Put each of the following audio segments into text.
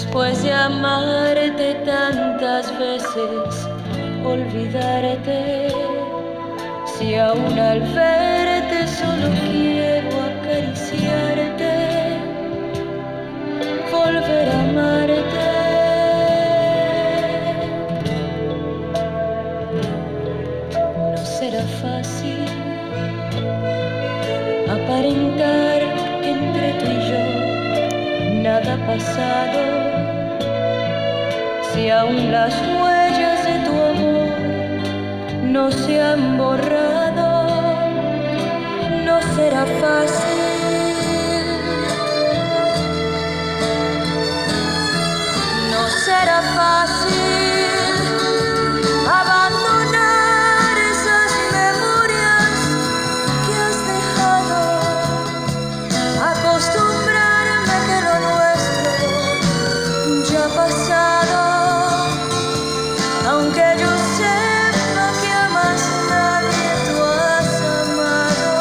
Después de amarte tantas veces, olvidarte. Si aún al verte solo quiero acariciarte, volver a amarte. No será fácil aparentar que entre tú y yo nada ha pasado. Si aún las huellas de tu amor no se han borrado, no será fácil. No será fácil abandonar esas memorias que has dejado, acostumbrarme a que lo nuestro ya ha pasado, aunque yo sepa que a más nadie tú has amado.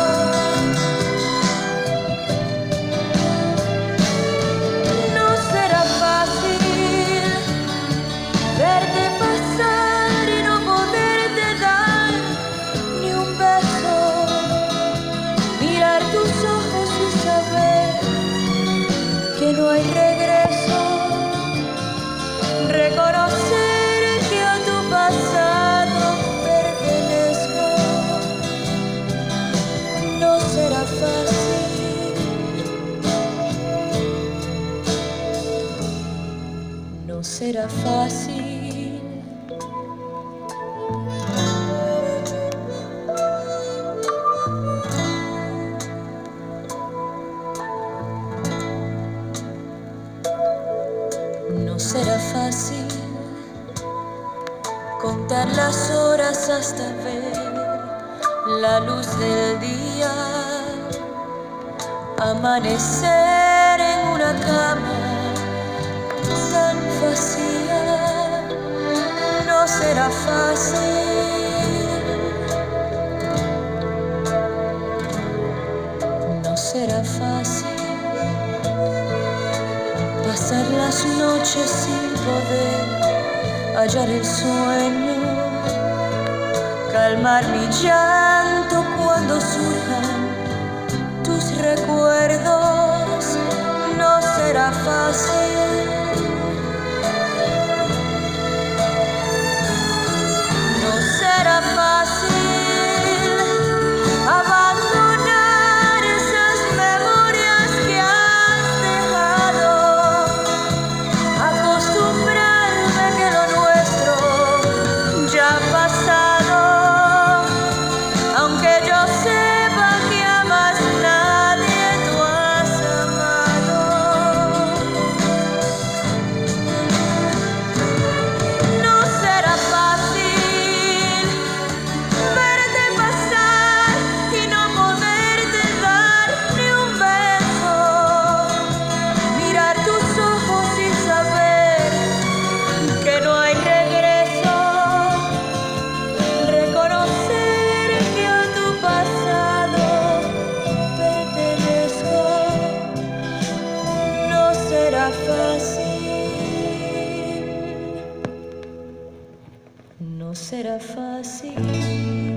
No será fácil verte pasar y no poderte dar ni un beso, mirar tus ojos y saber que no hay regreso, reconocer que a tu pasado pertenezco. No será fácil, no será fácil. No será fácil contar las horas hasta ver la luz del día, amanecer en una cama tan vacía. No será fácil, no será fácil pasar las noches sin poder hallar el sueño, calmar mi llanto cuando surjan tus recuerdos. No será fácil, no será fácil abandonar esas memorias que has dejado, acostumbrarme a que lo nuestro ya ha pasado, aunque yo sepa que a más nadie tú has amado. No será fácil verte pasar y no poderte dar ni un beso, mirar tus ojos y saber que no hay regreso, reconocer que a tu pasado pertenezco. No será fácil, no será fácil.